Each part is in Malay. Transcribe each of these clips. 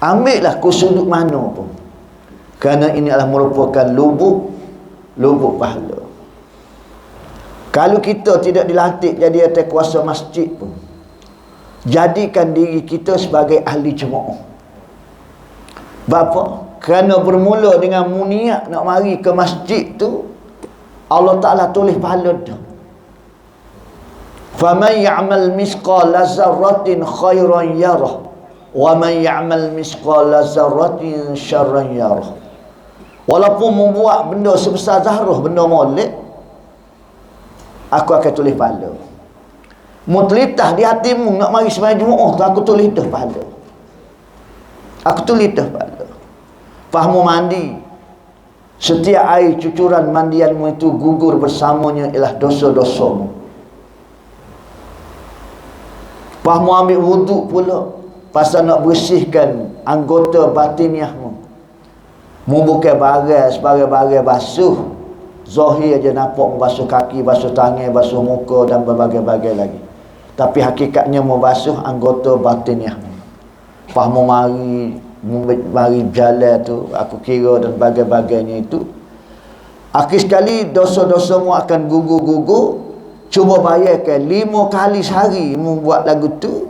Ambillah ke sudut mana pun, kerana ini adalah merupakan lubuk pahala. Kalau kita tidak dilantik jadi atas kuasa masjid pun, jadikan diri kita sebagai ahli jemaah. Bapa? Kerana bermula dengan niat nak mari ke masjid tu, Allah Ta'ala tulis pahala tu. Faman ya'mal misqala zarratin khairan yarah, wa man ya'mal misqala zarratin syarran yarah. Walaupun membuat benda sebesar zarah, benda molek, aku akan tulis pahala. Mutlitah di hatimu nak mari sembahyang Jumaat tu, aku tulis dah pahala. Aku tulis dah pahala. Fahmu mandi, setiap air cucuran mandianmu itu gugur bersamanya ialah dosa-dosamu. Fahmu ambil wuduk pula, pasal nak bersihkan anggota batiniahmu. Mu bukan sebagai basuh zahir aja, nampak membasuh kaki, basuh tangan, basuh muka dan berbagai-bagai lagi. Tapi hakikatnya membasuh anggota batiniahmu. Fahmu mari berjalan tu, aku kira dan bagai-bagainya itu, akhir sekali dosa-dosamu akan gugur-gugur. Cuba bayangkan 5 kali sehari membuat lagu tu,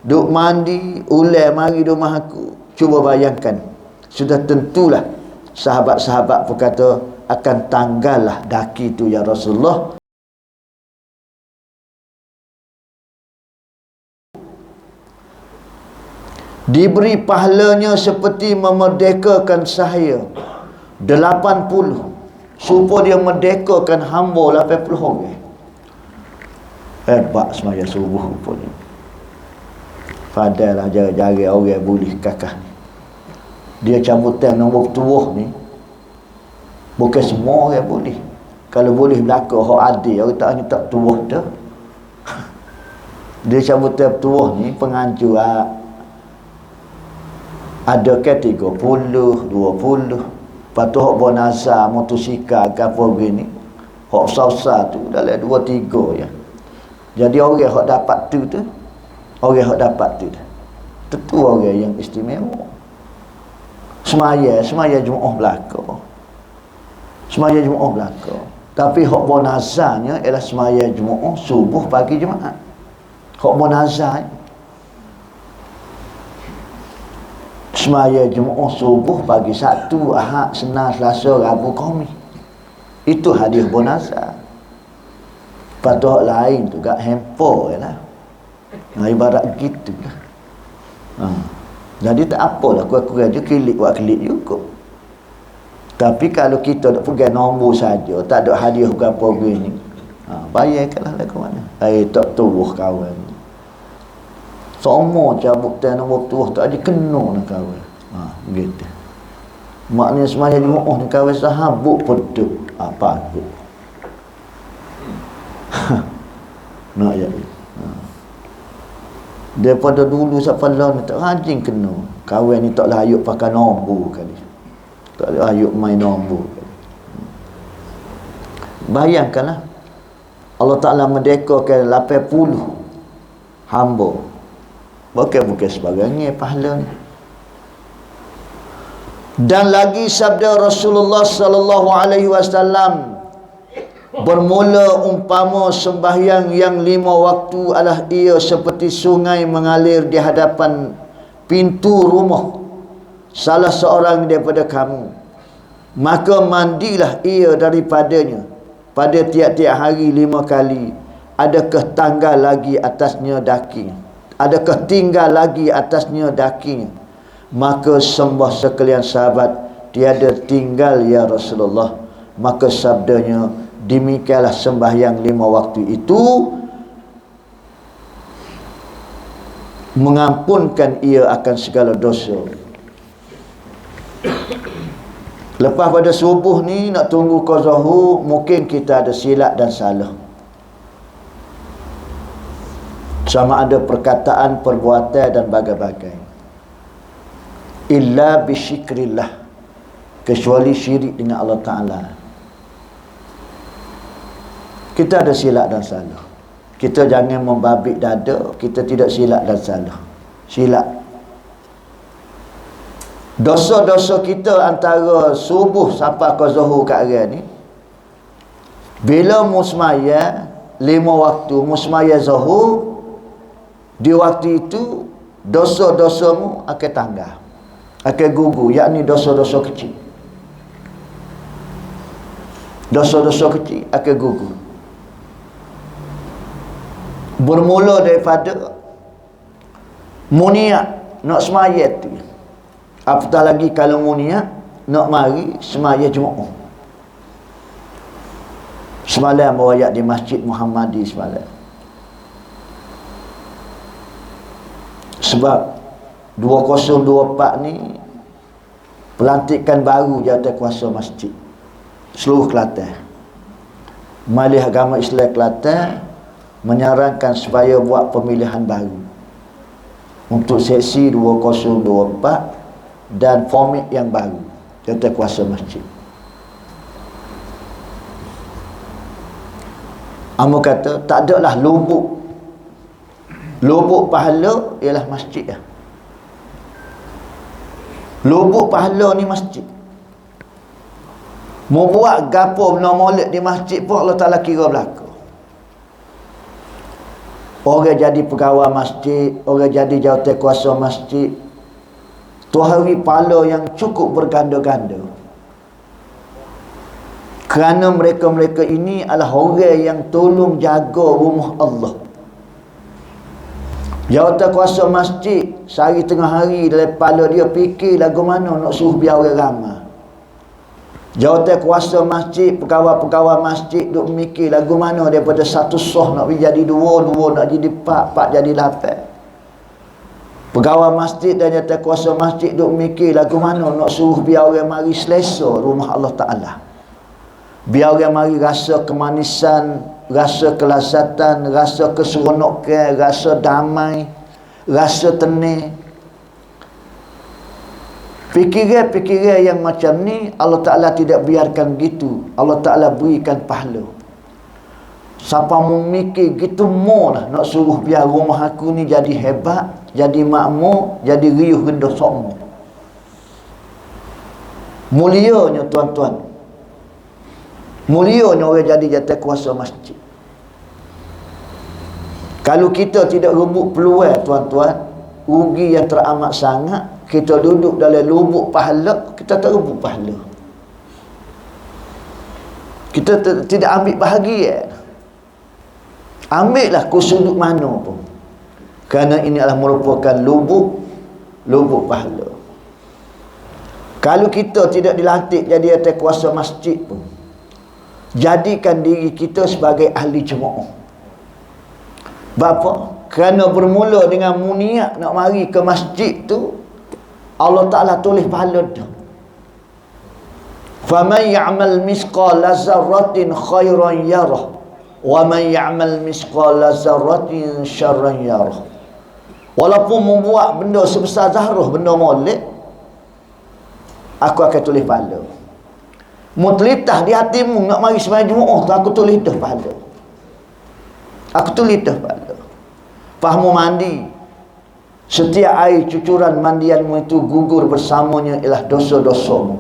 duk mandi, ulai mari rumah aku. Cuba bayangkan, sudah tentulah sahabat-sahabat berkata akan tanggallah daki tu ya Rasulullah. Diberi pahalanya seperti memerdekakan saya 80, supaya dia merdekakan hamba 80 orang. Hebat semaya subuh rupanya. Padahal jari-jari orang boleh kakak ni. Dia cambutan nombor tuah ni, bukan semua orang boleh. Kalau boleh belaka hak adil, orang tak hanya tak tuah dah. Dia cambutan tuah ni penganjur ada ke 30, 20. Lepas tu hak bonasa motosikal ke apa begini, hak besar-besar tu dalam 2-3 ya. Jadi orang hak dapat tu orang hak dapat tu tentu orang yang istimewa. Semaya Jumaat belaka. Semaya Jumaat belaka. Tapi hak bonasanya ialah semaya Jumaat subuh pagi Jumaat. Hak bonasanya semaya Jumaat subuh pagi Sabtu, Ahad, Senin, Selasa, Rabu, Khamis. Itu hadiah bonasa. Patut lain tu kat hamper lah. Ibarat gitu lah. Jadi tak apalah, aku aja klik juga. Tapi kalau kita nak pegang nombor saja, tak ada hadiah berapa begini, bayarkanlah lah ke mana. Tak tubuh kawan. Semua cabut nombor tuah tak ada kena nak kawan. Begitu. Maknanya semaya Jumaat ni kawan sahabuk peduk. Apa tu? Nak ya. Daripada dulu sampai lah ni tak rajin kena. Kawan ni tak layuk pakai nombor kali. Tak layuk main nombor kali. Bayangkanlah, Allah Ta'ala merdekakan 80 hamba. Bukan sebagainya pahala ni. Dan lagi sabda Rasulullah sallallahu alaihi wasallam, bermula umpama sembahyang yang 5 waktu adalah ia seperti sungai mengalir di hadapan pintu rumah salah seorang daripada kamu, maka mandilah ia daripadanya pada tiap-tiap hari 5 kali. Adakah tinggal lagi atasnya dakinya? Adakah tinggal lagi atasnya dakinya? Maka sembah sekalian sahabat, tiada tinggal ya Rasulullah. Maka sabdanya, demikianlah sembahyang 5 waktu itu mengampunkan ia akan segala dosa. Lepas pada subuh ni nak tunggu qazahu, mungkin kita ada silap dan salah. Sama ada perkataan, perbuatan dan bagai-bagai. Illa bisyikrillah, kecuali syirik dengan Allah Ta'ala. Kita ada silap dan salah. Kita jangan membabit dada, kita tidak silap dan salah. Silap. Dosa-dosa kita antara subuh sampai ke zuhur kat hari ni, bila musmaya 5 waktu, musmaya zuhur, di waktu itu dosa-dosamu akan tanggal, akan gugur, yakni dosa-dosa kecil. Dosa-dosa kecil akan gugur. Bermula daripada muniat nak semaya tu. Apatah lagi kalau muniat nak mari semaya Jumaat. Semalam beroyak di Masjid Muhammadi semalam. Sebab 2024 ni pelantikan baru Jawatankuasa Masjid seluruh Kelantan. Majlis Agama Islam Kelantan menyarankan supaya buat pemilihan baru untuk sesi 2024 dan format yang baru Jawatankuasa Masjid. Amo kata tak adalah lubuk pahala ialah masjid lah. Lubuk pahala ni masjid. Mau buat gapo benda molek di masjid pun Allah Ta'ala kira berlaku. Orang jadi pegawai masjid, orang jadi jawatankuasa masjid, tu hari pahala yang cukup berganda-ganda. Kerana mereka-mereka ini adalah orang yang tolong jaga rumah Allah. Jawatankuasa masjid sehari tengah hari dalam kepala dia fikir lagu mana nak suruh biar orang ramai. Jawatankuasa masjid, pegawai-pegawai masjid duk mikir lagu mana daripada satu soh nak jadi dua nak jadi empat jadi 8. Pegawai masjid dan jawatankuasa masjid duk mikir lagu mana nak suruh biar orang mari selesa rumah Allah Ta'ala. Biar orang mari rasa kemanisan, rasa kelazatan, rasa keseronokan, rasa damai, rasa tenang. Fikiran-fikiran yang macam ni Allah Ta'ala tidak biarkan gitu. Allah Ta'ala berikan pahala. Siapa memikir gitu mau lah nak suruh biar rumah aku ni jadi hebat, jadi makmur, jadi riuh rendah sokmo. Mulianya tuan-tuan, mulianya orang jadi jawatankuasa masjid. Kalau kita tidak rebut peluang tuan-tuan, rugi yang teramat sangat. Kita duduk dalam lubuk pahala, kita tak rebut pahala. Kita tidak ambil bahagian. Ambillah ke sudut mana pun, kerana ini adalah merupakan lubuk pahala. Kalau kita tidak dilantik jadi jawatankuasa masjid pun, jadikan diri kita sebagai ahli jemaah. Bapa? Kerana bermula dengan muniat nak mari ke masjid tu, Allah Ta'ala tulis pahala tu. Faman ya'mal misqala zarratin khairan yarah, wa man ya'mal misqala zarratin syarran yarah. Walaupun membuat benda sebesar zarah, benda molek, aku akan tulis pahala. Mutlitah di hatimu nak mari sembahyang Jumaat tu, aku tulis dah pahala. Aku tulis dah pahala. Fahmu mandi, setiap air cucuran mandianmu itu gugur bersamanya ialah dosa-dosamu.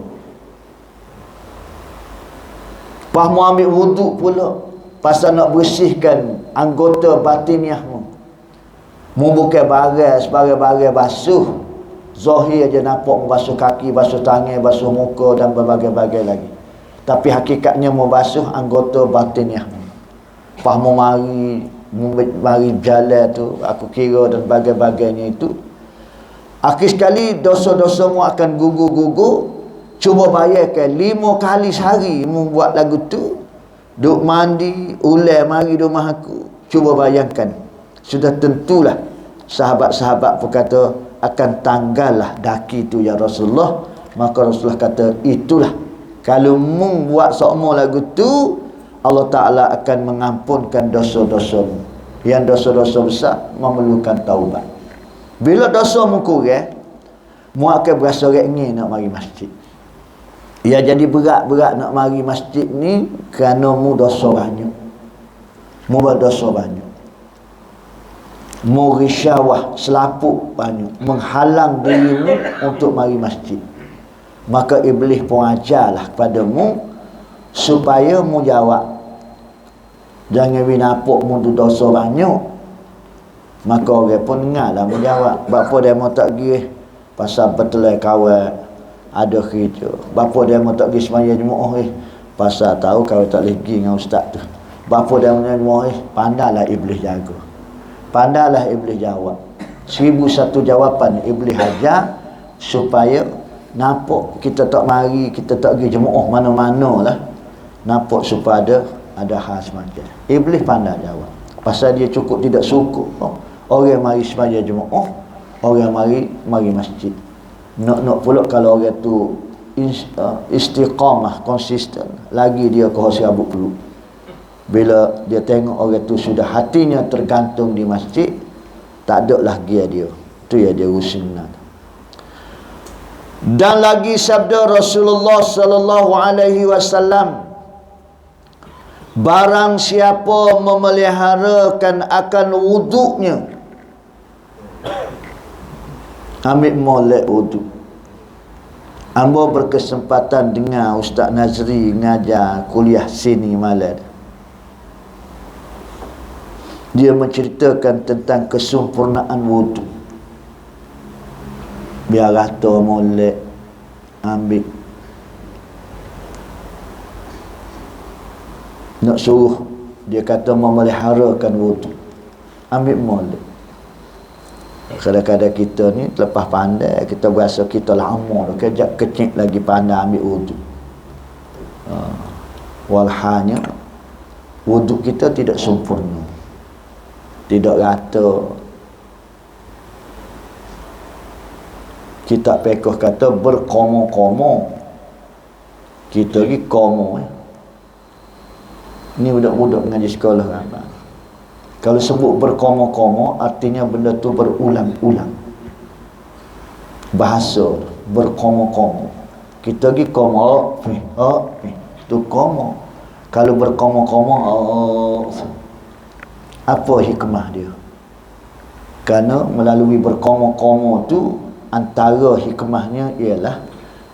Fahmu ambil wuduk pula pasal nak bersihkan anggota batiniahmu. Mu bukan barang basuh zahir aja nampak basuh kaki, basuh tangan, basuh muka dan berbagai-bagai lagi. Tapi hakikatnya membasuh anggota batiniahmu. Fahmu mari jalan tu, aku kira dan bagai-bagainya itu. Akhir sekali dosa-dosamu akan gugur-gugur. Cuba bayarkan 5 kali sehari mu buat lagu tu, duk mandi, ulai mari rumah aku. Cuba bayangkan, sudah tentulah sahabat-sahabat pun kata akan tanggallah daki tu ya Rasulullah. Maka Rasulullah kata itulah, kalau mu buat sokmo lagu tu, Allah Ta'ala akan mengampunkan dosa-dosamu. Yang dosa-dosa besar memerlukan taubat. Bila dosa mu kurang, mu akan berasa ingin nak mari masjid. Ya, jadi berat-berat nak mari masjid ni kerana mu dosa banyak. Mu berdosa banyak. Mu risyawah, selapuk banyak, menghalang dirimu untuk mari masjid. Maka iblis pun ajarlah kepadamu supaya mu jawab. Jangan binapuk mu tu dosa banyak. Maka orang pun dengar lah mu jawab. Bapa dia mau tak pergi pasal betelai kawan ada kerja. Bapa dia mau tak pergi semaya Jumaat pasal tahu kawan tak boleh pergi dengan ustaz tu. Bapa dia mau Jumaat pandailah iblis jaga. Pandailah iblis jawab. 1001 jawapan iblis ajar supaya nampak kita tak mari, kita tak pergi Jumaat mana-mana lah. Nampak supaya ada hal semacam. Iblis pandai jawab. Pasal dia cukup tidak suka. Orang mari semaya Jumaat, orang mari masjid. Nak pula kalau orang tu istiqamah, konsisten, lagi dia kau serabut perlu. Bila dia tengok orang tu sudah hatinya tergantung di masjid, tak ada lagi dia. Tu ya dia rusunan. Dan lagi sabda Rasulullah sallallahu alaihi wasallam, barang siapa memeliharakan akan wuduknya, ambil molek wuduk. Ambo berkesempatan dengar Ustaz Nazri ngajar kuliah sini malam. Dia menceritakan tentang kesempurnaan wuduk. Biar rata molek ambil. Nak suruh dia kata memeliharakan wuduk, ambil molek. Kadang-kadang kita ni lepas pandai, kita berasa kita lama dah, kejap kecil lagi pandai ambil wuduk. Walhanya wuduk kita tidak sempurna, tidak rata. Kita pekoh kata berkomo-komo. Kita lagi komo. Ni budak-budak mengaji sekolah kan. Kalau sebut berkomo-komo, artinya benda tu berulang-ulang. Bahasa berkomo-komo. Kita lagi komo, tu komo. Kalau berkomo-komo, apa hikmah dia? Kerana melalui berkomo-komo tu, antara hikmahnya ialah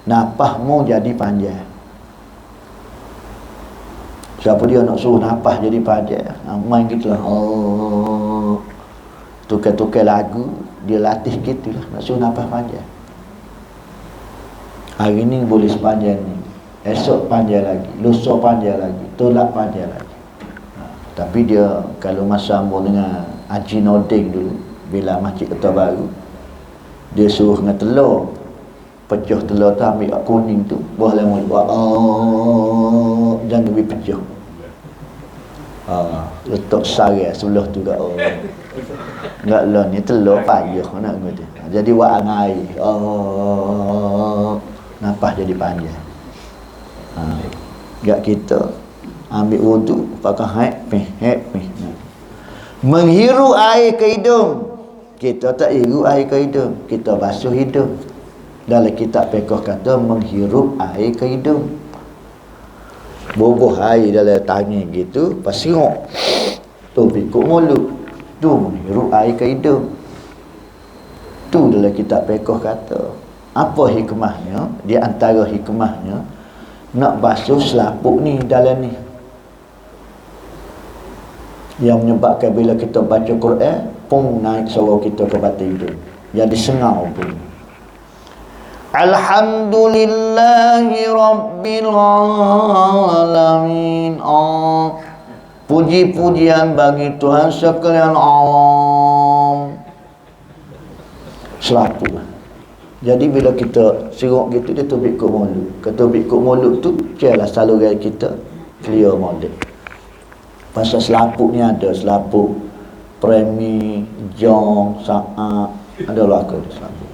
napasmu jadi panjang. Siapa dia nak suruh napas jadi panjang? Main gitulah. Tukar-tukar lagu, dia latih gitulah nak suruh napas panjang. Hari ni boleh sepanjang ni, esok panjang lagi, lusa panjang lagi, tolak panjang lagi. Tapi dia kalau masa ambil dengan Haji Nording dulu, bila Masjid Kota Baru, dia suruh dengan telur, pecah telur tu, ambil kuning tu, buah lemon, buat jangan lebih pecah. Letak sari sebelah tu kat enggak lah ni telur payah nak kata. Jadi buat angai. Napas jadi panjang. Enggak kita ambil wuduk pakai happy. Menghiru air ke hidung. Kita tak hiru air ke hidung, kita basuh hidung. Dalam kitab fiqh kata menghirup air ke hidung. Bubuh air dalam tangan gitu, pasirok. Tu pikuk mulut. Tu menghirup air ke hidung. Tu dalam kitab fiqh kata. Apa hikmahnya? Di antara hikmahnya, nak basuh selaput ni dalam ni. Yang menyebabkan bila kita baca Quran, pun naik suara kita ke batin hidung. Jadi sengau pun. Alhamdulillahi Rabbil Alamin. Puji-pujian bagi Tuhan sekalian alam. Selaput. Jadi bila kita sirok gitu, dia tubik ke mulut. Ketubik ke mulut tu, jelah saluran kita clear mulut. Pasal selaput ni ada selaput premi, jong, saat, ada lah ke selaput.